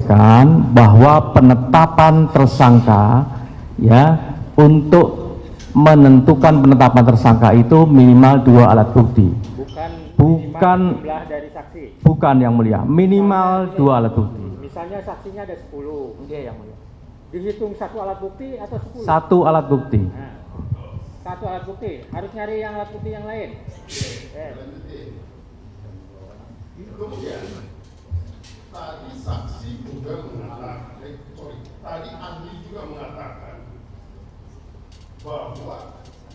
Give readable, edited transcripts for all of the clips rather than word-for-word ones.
menyampaikan bahwa penetapan tersangka ya untuk menentukan penetapan tersangka itu minimal 2 alat bukti. Bukan jumlah dari saksi. Bukan yang mulia, minimal 2 alat bukti. Misalnya saksinya ada 10. Iya yang mulia. Dihitung 1 alat bukti atau 10? 1 alat bukti. Nah, 1 alat bukti. Harus nyari yang alat bukti yang lain. Kemudian tadi saksi juga mengatakan, tadi ahli juga mengatakan bahwa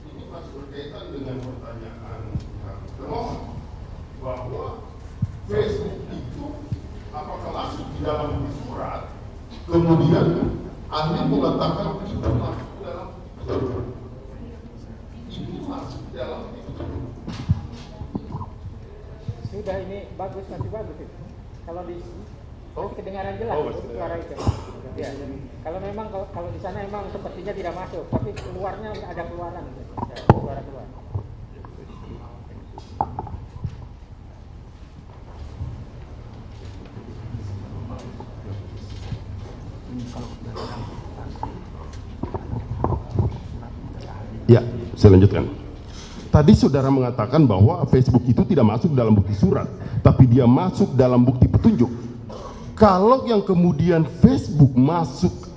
ini masih berkaitan dengan pertanyaan termohon bahwa Facebook itu apakah masuk di dalam surat, kemudian ahli mengatakan itu masuk dalam surat. Ini masuk dalam Sudah, ini bagus, nanti bagus itu. Kalau di masih kedengaran jelas suara itu. Ya. Kalau memang kalau di sana memang sepertinya tidak masuk, tapi keluarnya ada keluaran, ya, suara keluar. Ya, saya lanjutkan. Tadi saudara mengatakan bahwa Facebook itu tidak masuk dalam bukti surat, tapi dia masuk dalam bukti petunjuk. Kalau yang kemudian Facebook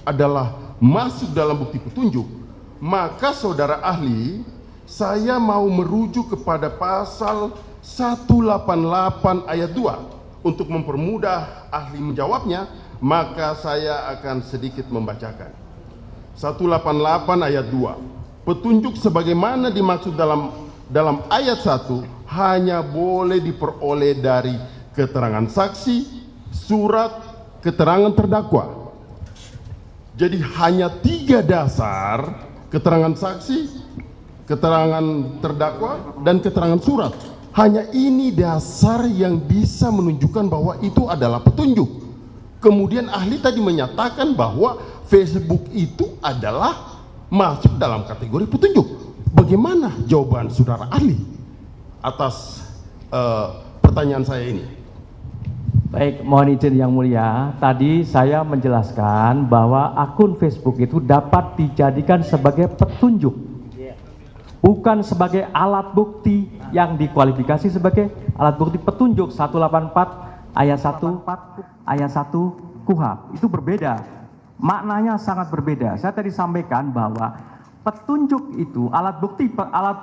adalah masuk dalam bukti petunjuk, maka saudara ahli, saya mau merujuk kepada pasal 188 ayat 2 untuk mempermudah ahli menjawabnya, maka saya akan sedikit membacakan. 188 ayat 2. Petunjuk sebagaimana dimaksud dalam ayat 1 hanya boleh diperoleh dari keterangan saksi, surat, keterangan terdakwa. Jadi hanya 3 dasar: keterangan saksi, keterangan terdakwa, dan keterangan surat. Hanya ini dasar yang bisa menunjukkan bahwa itu adalah petunjuk. Kemudian ahli tadi menyatakan bahwa Facebook itu adalah masuk dalam kategori petunjuk. Bagaimana jawaban saudara ahli atas pertanyaan saya ini? Baik, mohon izin yang mulia. Tadi saya menjelaskan bahwa akun Facebook itu dapat dijadikan sebagai petunjuk, bukan sebagai alat bukti yang dikualifikasi sebagai alat bukti petunjuk. 184 ayat 1 KUHP itu berbeda, maknanya sangat berbeda. Saya tadi sampaikan bahwa petunjuk itu alat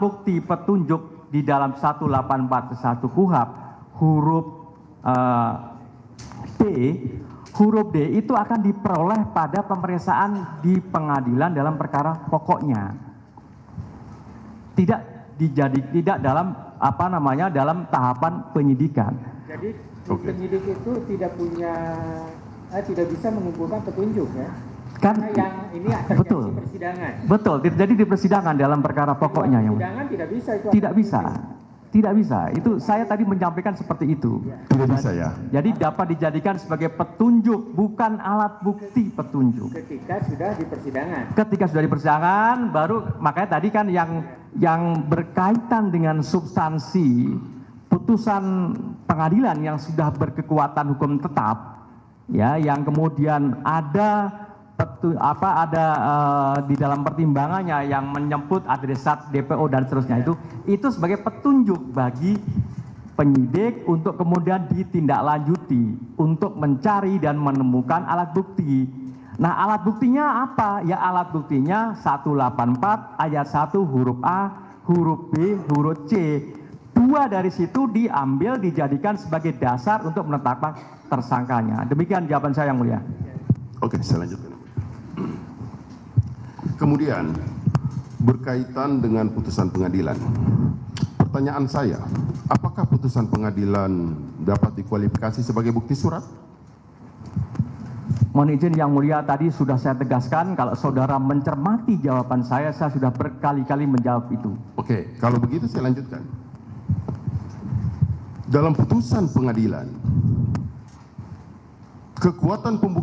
bukti petunjuk di dalam 184 KUHP huruf D itu akan diperoleh pada pemeriksaan di pengadilan dalam perkara pokoknya, tidak dalam dalam tahapan penyidikan. Jadi penyidik itu tidak bisa mengumpulkan petunjuk, ya. Karena yang ini terjadi di persidangan. Betul, terjadi di persidangan dalam perkara pokoknya. Persidangan tidak bisa itu. Tidak bisa. Itu saya tadi menyampaikan seperti itu. Tidak bisa ya. Jadi dapat dijadikan sebagai petunjuk, bukan alat bukti petunjuk. Ketika sudah di persidangan. Ketika sudah di persidangan, baru makanya tadi kan yang berkaitan dengan substansi putusan pengadilan yang sudah berkekuatan hukum tetap, ya, yang kemudian ada di dalam pertimbangannya yang menyebut adresat DPO dan seterusnya, itu sebagai petunjuk bagi penyidik untuk kemudian ditindaklanjuti untuk mencari dan menemukan alat bukti. Nah, alat buktinya apa? Ya, alat buktinya 184 ayat 1 huruf A, huruf B, huruf C. 2 dari situ diambil dijadikan sebagai dasar untuk menetapkan tersangkanya. Demikian jawaban saya yang mulia. Oke, saya lanjutkan. Kemudian berkaitan dengan putusan pengadilan. Pertanyaan saya, apakah putusan pengadilan dapat dikualifikasi sebagai bukti surat? Mohon izin yang mulia, tadi sudah saya tegaskan, kalau saudara mencermati jawaban saya sudah berkali-kali menjawab itu. Oke, kalau begitu saya lanjutkan. Dalam putusan pengadilan, kekuatan pembuktian